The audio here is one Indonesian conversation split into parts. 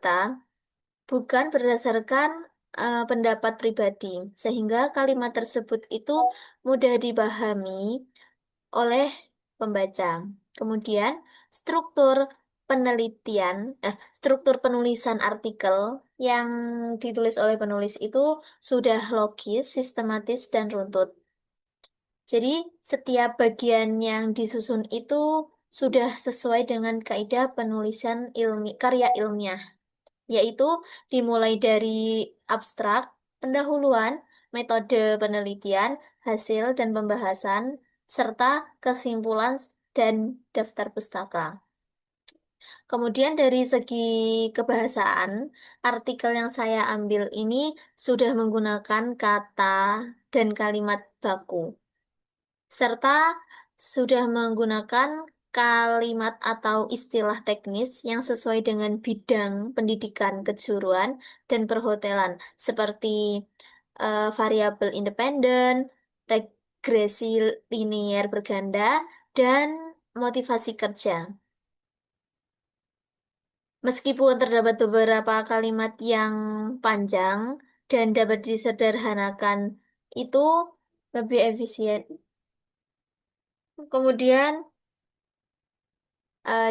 data bukan berdasarkan pendapat pribadi, sehingga kalimat tersebut itu mudah dipahami oleh pembaca. Kemudian, struktur struktur penulisan artikel yang ditulis oleh penulis itu sudah logis, sistematis, dan runtut. Jadi, setiap bagian yang disusun itu sudah sesuai dengan kaidah penulisan karya ilmiah, yaitu dimulai dari abstrak, pendahuluan, metode penelitian, hasil dan pembahasan, serta kesimpulan dan daftar pustaka. Kemudian dari segi kebahasaan, artikel yang saya ambil ini sudah menggunakan kata dan kalimat baku, serta sudah menggunakan kalimat atau istilah teknis yang sesuai dengan bidang pendidikan kejuruan dan perhotelan, seperti variabel independen, regresi linier berganda, dan motivasi kerja. Meskipun terdapat beberapa kalimat yang panjang dan dapat disederhanakan, itu lebih efisien. Kemudian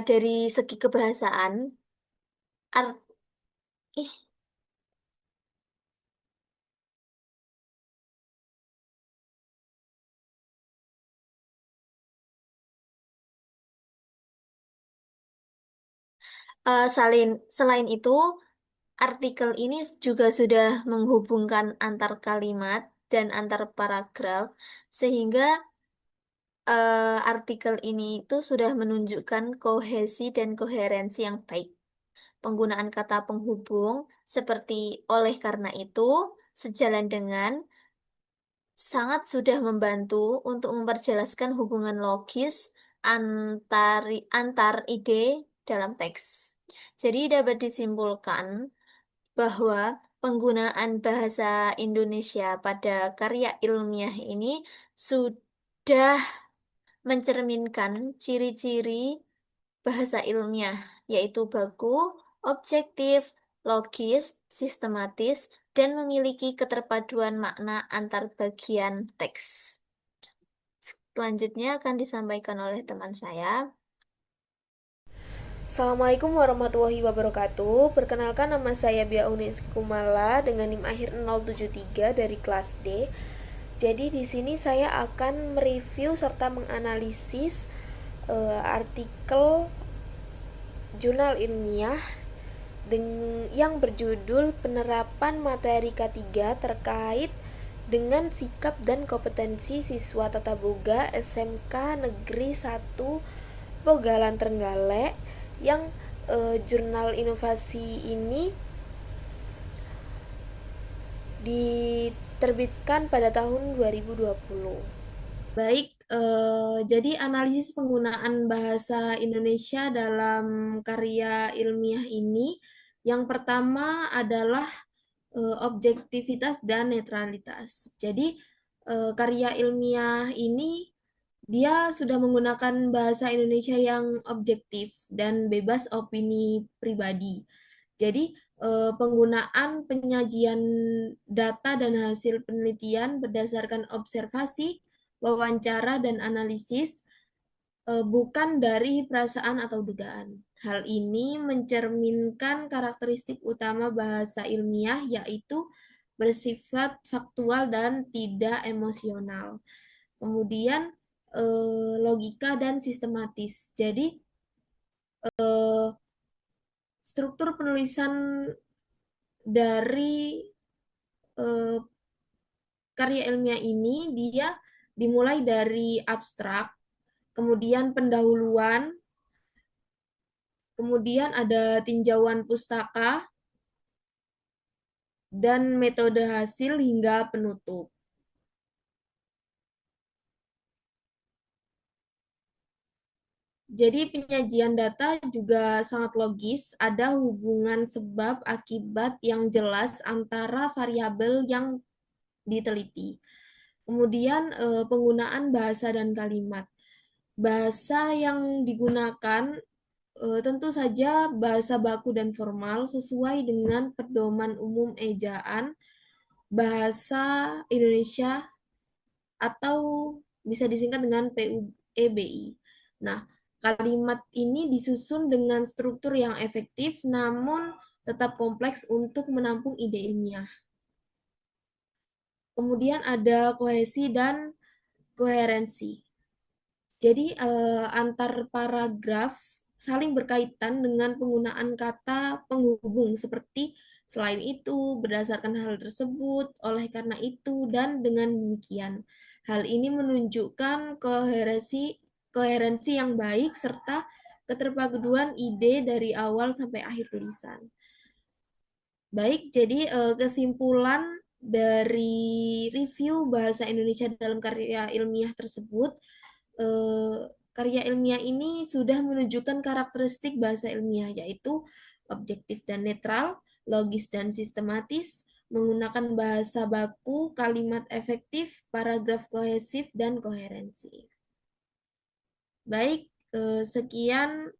dari segi kebahasaan, art ih, selain itu, artikel ini juga sudah menghubungkan antar kalimat dan antar paragraf, sehingga artikel ini itu sudah menunjukkan kohesi dan koherensi yang baik. Penggunaan kata penghubung seperti oleh karena itu, sejalan dengan, sangat sudah membantu untuk memperjelaskan hubungan logis antar ide dalam teks. Jadi dapat disimpulkan bahwa penggunaan bahasa Indonesia pada karya ilmiah ini sudah mencerminkan ciri-ciri bahasa ilmiah, yaitu baku, objektif, logis, sistematis, dan memiliki keterpaduan makna antar bagian teks. Selanjutnya akan disampaikan oleh teman saya. Assalamualaikum warahmatullahi wabarakatuh. Perkenalkan, nama saya Bia Unis Kumala dengan NIM akhir 073 dari kelas D. Jadi di sini saya akan mereview serta menganalisis artikel jurnal ilmiah yang berjudul Penerapan Materi K3 terkait dengan sikap dan kompetensi siswa tata boga SMK Negeri 1 Pogalan Trenggalek, yang jurnal inovasi ini diterbitkan pada tahun 2020. Baik, jadi analisis penggunaan bahasa Indonesia dalam karya ilmiah ini, yang pertama adalah objektivitas dan netralitas. Jadi, karya ilmiah ini dia sudah menggunakan bahasa Indonesia yang objektif dan bebas opini pribadi. Jadi, penggunaan penyajian data dan hasil penelitian berdasarkan observasi, wawancara, dan analisis, bukan dari perasaan atau dugaan. Hal ini mencerminkan karakteristik utama bahasa ilmiah, yaitu bersifat faktual dan tidak emosional. Kemudian logika dan sistematis. Jadi struktur penulisan dari eh, karya ilmiah ini dia dimulai dari abstrak, kemudian pendahuluan, kemudian ada tinjauan pustaka, dan metode hasil hingga penutup. Jadi penyajian data juga sangat logis, ada hubungan sebab akibat yang jelas antara variabel yang diteliti. Kemudian penggunaan bahasa dan kalimat. Bahasa yang digunakan Tentu saja bahasa baku dan formal sesuai dengan pedoman umum ejaan bahasa Indonesia atau bisa disingkat dengan PUEBI. Nah, kalimat ini disusun dengan struktur yang efektif namun tetap kompleks untuk menampung ide ilmiah. Kemudian ada kohesi dan koherensi. Jadi antar paragraf saling berkaitan dengan penggunaan kata penghubung seperti selain itu, berdasarkan hal tersebut, oleh karena itu, dan dengan demikian. Hal ini menunjukkan koherensi yang baik serta keterpaduan ide dari awal sampai akhir tulisan. Baik, jadi kesimpulan dari review bahasa Indonesia dalam karya ilmiah tersebut, karya ilmiah ini sudah menunjukkan karakteristik bahasa ilmiah, yaitu objektif dan netral, logis dan sistematis, menggunakan bahasa baku, kalimat efektif, paragraf kohesif, dan koherensi. Baik, sekian.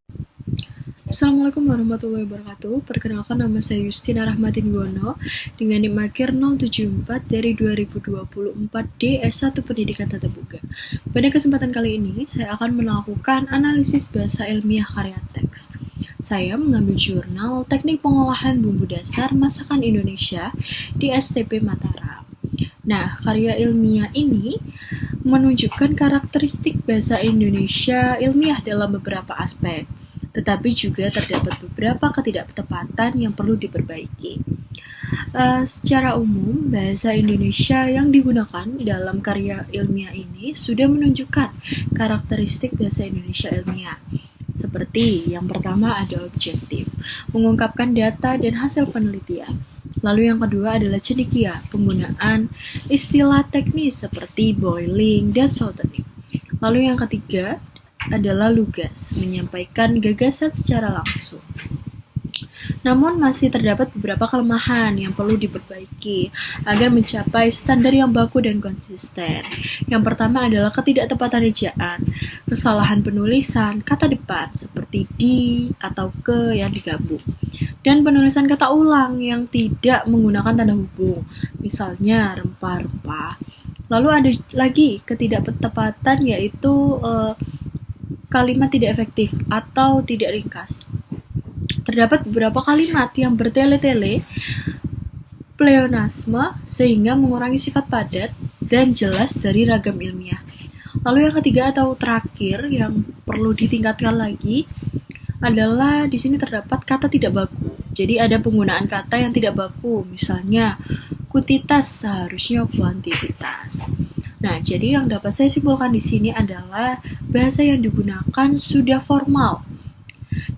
Assalamualaikum warahmatullahi wabarakatuh. Perkenalkan, nama saya Yustina Rahmatin Gono dengan NIM Akhir 074 dari 2024 D S1 Pendidikan Tata Boga. Pada kesempatan kali ini, saya akan melakukan analisis bahasa ilmiah karya teks. Saya mengambil jurnal Teknik Pengolahan Bumbu Dasar Masakan Indonesia di STP Mataram. Nah, karya ilmiah ini menunjukkan karakteristik bahasa Indonesia ilmiah dalam beberapa aspek, tetapi juga terdapat beberapa ketidaktepatan yang perlu diperbaiki. Secara umum, bahasa Indonesia yang digunakan dalam karya ilmiah ini sudah menunjukkan karakteristik bahasa Indonesia ilmiah. Seperti yang pertama ada objektif, mengungkapkan data dan hasil penelitian. Lalu yang kedua adalah cendekia, penggunaan istilah teknis seperti boiling dan saltening. Lalu yang ketiga adalah lugas, menyampaikan gagasan secara langsung. Namun masih terdapat beberapa kelemahan yang perlu diperbaiki agar mencapai standar yang baku dan konsisten. Yang pertama adalah ketidaktepatan ejaan, kesalahan penulisan kata depan seperti di atau ke yang digabung, dan penulisan kata ulang yang tidak menggunakan tanda hubung, misalnya rempah-rempah. Lalu ada lagi ketidaktepatan yaitu kalimat tidak efektif atau tidak ringkas. Terdapat beberapa kalimat yang bertele-tele, pleonasme, sehingga mengurangi sifat padat dan jelas dari ragam ilmiah. Lalu yang ketiga atau terakhir yang perlu ditingkatkan lagi adalah di sini terdapat kata tidak baku. Jadi ada penggunaan kata yang tidak baku, misalnya kuantitas seharusnya kuantitas. Nah, jadi yang dapat saya simpulkan di sini adalah bahasa yang digunakan sudah formal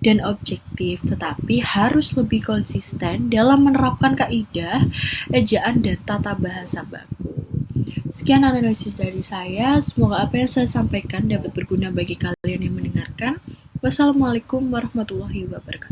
dan objektif, tetapi harus lebih konsisten dalam menerapkan kaidah, ejaan, dan tata bahasa baku. Sekian analisis dari saya, semoga apa yang saya sampaikan dapat berguna bagi kalian yang mendengarkan. Wassalamualaikum warahmatullahi wabarakatuh.